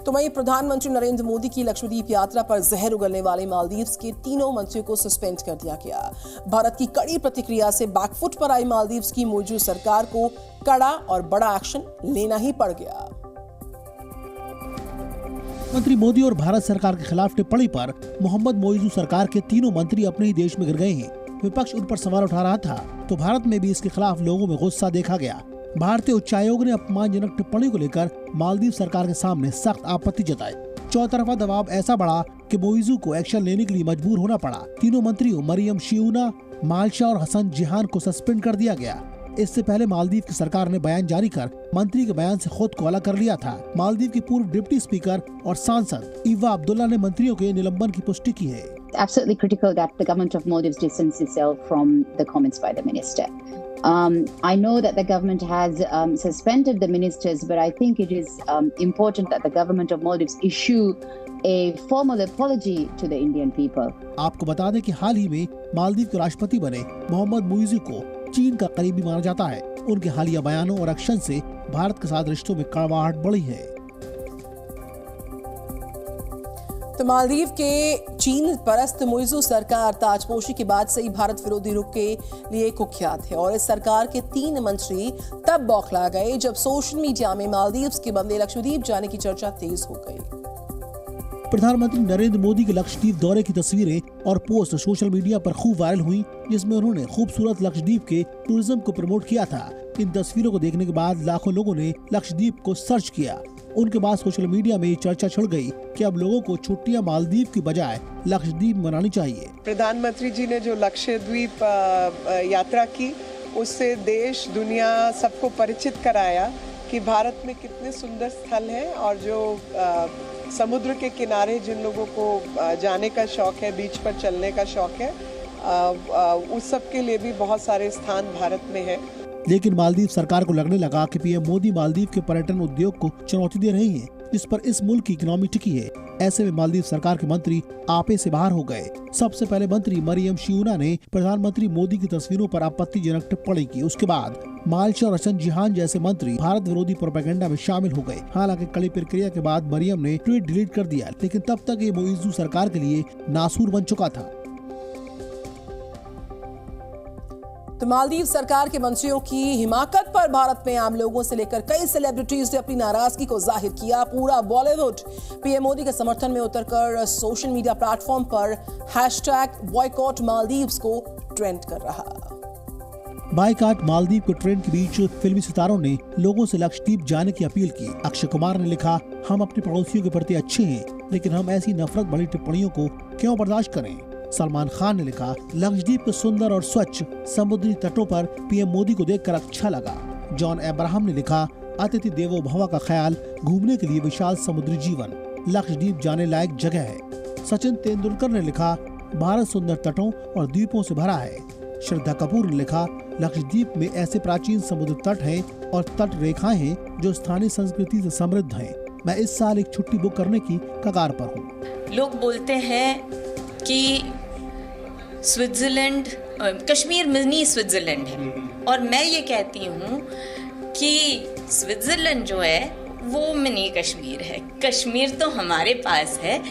तो वहीं प्रधानमंत्री नरेंद्र मोदी की लक्षद्वीप यात्रा पर जहर उगलने वाले मालदीव्स के तीनों मंत्रियों को सस्पेंड कर दिया गया। भारत की कड़ी प्रतिक्रिया से बैकफुट पर आई मालदीव्स की मौजूदा सरकार को कड़ा और बड़ा एक्शन लेना ही पड़ गया। मंत्री मोदी और भारत सरकार के खिलाफ टिप्पणी पर मोहम्मद मोइजू सरकार के तीनों मंत्री अपने ही देश में गिर गए हैं। विपक्ष उन पर सवाल उठा रहा था तो भारत में भी इसके खिलाफ लोगों में गुस्सा देखा गया। भारतीय उच्चायोग ने अपमानजनक टिप्पणी को लेकर मालदीव सरकार के सामने सख्त आपत्ति जताई। चौतरफा दबाव ऐसा बढ़ा कि मोइजू को एक्शन लेने के लिए मजबूर होना पड़ा। तीनों मंत्रियों मरियम शियूना, मालशा और हसन जिहान को सस्पेंड कर दिया गया। इससे पहले मालदीव की सरकार ने बयान जारी कर मंत्री के बयान से खुद को अलग कर लिया था। मालदीव की पूर्व डिप्टी स्पीकर और सांसद ईवा अब्दुल्ला ने मंत्रियों के निलंबन की पुष्टि की है। Absolutely critical that the government of Maldives distanced itself from the comments by the minister. I know that the government has suspended the ministers, but I think it is important that the government of Maldives issue a formal apology to the Indian people. आपको बता दें कि हाल ही में मालदीव के राष्ट्रपति बने मोहम्मद मोइजू को चीन का करीबी माना जाता है। उनके हालिया बयानों और एक्शन से भारत के साथ रिश्तों में कड़वाहट बढ़ी है। तो मालदीव के चीन परस्त मोइजू सरकार ताजपोशी के बाद से ही भारत विरोधी रुख के लिए कुख्यात है और इस सरकार के 3 मंत्री तब बौखला गए जब सोशल मीडिया में मालदीव्स के बदले लक्षद्वीप जाने की चर्चा तेज हो गई। प्रधानमंत्री नरेंद्र मोदी के लक्षद्वीप दौरे की तस्वीरें और पोस्ट सोशल मीडिया पर खूब वायरल हुई, जिसमें उन्होंने खूबसूरत लक्षद्वीप के टूरिज्म को प्रमोट किया था। इन तस्वीरों को देखने के बाद लाखों लोगों ने लक्षद्वीप को सर्च किया। उनके बाद सोशल मीडिया में चर्चा छिड़ गई कि अब लोगों को छुट्टियां मालदीव की बजाय लक्षद्वीप मनानी चाहिए। प्रधानमंत्री जी ने जो लक्षद्वीप यात्रा की, उससे देश दुनिया सबको परिचित कराया कि भारत में कितने सुंदर स्थल हैं और जो समुद्र के किनारे जिन लोगों को जाने का शौक है, बीच पर चलने का शौक है, उस सब के लिए भी बहुत सारे स्थान भारत में हैं। लेकिन मालदीव सरकार को लगने लगा कि पीएम मोदी मालदीव के पर्यटन उद्योग को चुनौती दे रही हैं, जिस पर इस मुल्क की इकोनॉमी टिकी है। ऐसे में मालदीव सरकार के मंत्री आपे से बाहर हो गए। सबसे पहले मंत्री मरियम शियूना ने प्रधानमंत्री मोदी की तस्वीरों पर आपत्तिजनक टिप्पणी की। उसके बाद मालशा और हसन जिहान जैसे मंत्री भारत विरोधी प्रोपेगेंडा में शामिल हो गए। हालांकि कड़ी प्रक्रिया के बाद मरियम ने ट्वीट डिलीट कर दिया, लेकिन तब तक ये मोइजू सरकार के लिए नासूर बन चुका था। तो मालदीव सरकार के मंत्रियों की हिमाकत पर भारत में आम लोगों से लेकर कई सेलिब्रिटीज ने अपनी नाराजगी को जाहिर किया। पूरा बॉलीवुड पीएम मोदी के समर्थन में उतरकर सोशल मीडिया प्लेटफॉर्म पर #बॉयकॉट मालदीव्स को ट्रेंड कर रहा। बायकॉट मालदीव के ट्रेंड के बीच फिल्मी सितारों ने लोगों से लक्षद्वीप जाने की अपील की। अक्षय कुमार ने लिखा, हम अपने पड़ोसियों के प्रति अच्छे हैं, लेकिन हम ऐसी नफरत भरी टिप्पणियों को क्यों बर्दाश्त करें। सलमान खान ने लिखा, लक्षद्वीप के सुंदर और स्वच्छ समुद्री तटों पर पीएम मोदी को देखकर अच्छा लगा। जॉन अब्राहम ने लिखा, अतिथि देवो भव का ख्याल, घूमने के लिए विशाल समुद्री जीवन, लक्षद्वीप जाने लायक जगह है। सचिन तेंदुलकर ने लिखा, भारत सुंदर तटों और द्वीपों से भरा है। श्रद्धा कपूर ने लिखा, लक्षद्वीप में ऐसे प्राचीन समुद्र तट हैं और तट रेखाएं हैं जो स्थानीय संस्कृति से समृद्ध हैं। मैं इस साल एक छुट्टी बुक करने की कगार पर हूँ। लोग बोलते हैं कि स्विट्जरलैंड, कश्मीर मिनी स्विट्जरलैंड है, और मैं ये कहती हूँ कि स्विट्जरलैंड जो है वो मिनी कश्मीर है। कश्मीर तो हमारे पास है।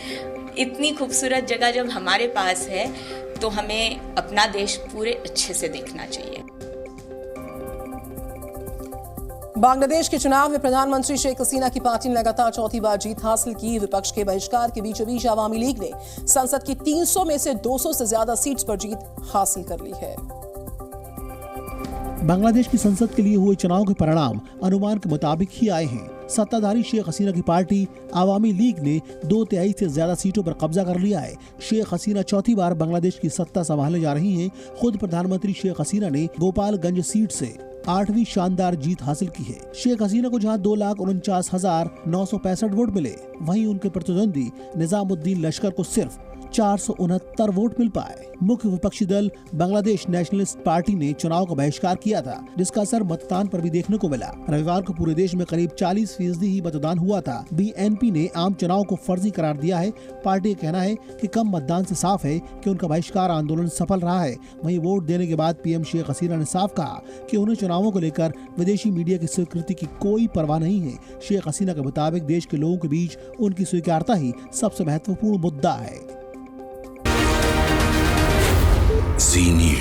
इतनी खूबसूरत जगह जब हमारे पास है तो हमें अपना देश पूरे अच्छे से देखना चाहिए। बांग्लादेश के चुनाव में प्रधानमंत्री शेख हसीना की पार्टी ने लगातार चौथी बार जीत हासिल की। विपक्ष के बहिष्कार के बीचों बीच अवामी लीग ने संसद की 300 में से 200 से ज्यादा सीट्स पर जीत हासिल कर ली है। बांग्लादेश की संसद के लिए हुए चुनाव के परिणाम अनुमान के मुताबिक ही आए हैं। सत्ताधारी शेख हसीना की पार्टी अवामी लीग ने 2/3 से ज्यादा सीटों पर कब्जा कर लिया है। शेख हसीना चौथी बार बांग्लादेश की सत्ता संभालने जा रही हैं। खुद प्रधानमंत्री शेख हसीना ने गोपालगंज सीट से 8वीं शानदार जीत हासिल की है। शेख हसीना को जहां 2,49,965 वोट मिले, वहीं उनके प्रतिद्वंदी निजामुद्दीन लश्कर को सिर्फ 469 वोट मिल पाए। मुख्य विपक्षी दल बांग्लादेश नेशनलिस्ट पार्टी ने चुनाव का बहिष्कार किया था, जिसका असर मतदान पर भी देखने को मिला। रविवार को पूरे देश में करीब 40% ही मतदान हुआ था। बीएनपी ने आम चुनाव को फर्जी करार दिया है। पार्टी का कहना है कि कम मतदान से साफ है कि उनका बहिष्कार आंदोलन सफल रहा है। वहीं वोट देने के बाद पीएम शेख हसीना ने साफ कहा कि उन्हें चुनावों को लेकर विदेशी मीडिया की स्वीकृति की कोई परवाह नहीं है। शेख हसीना के मुताबिक देश के लोगों के बीच उनकी स्वीकार्यता ही सबसे महत्वपूर्ण मुद्दा है। Zee News।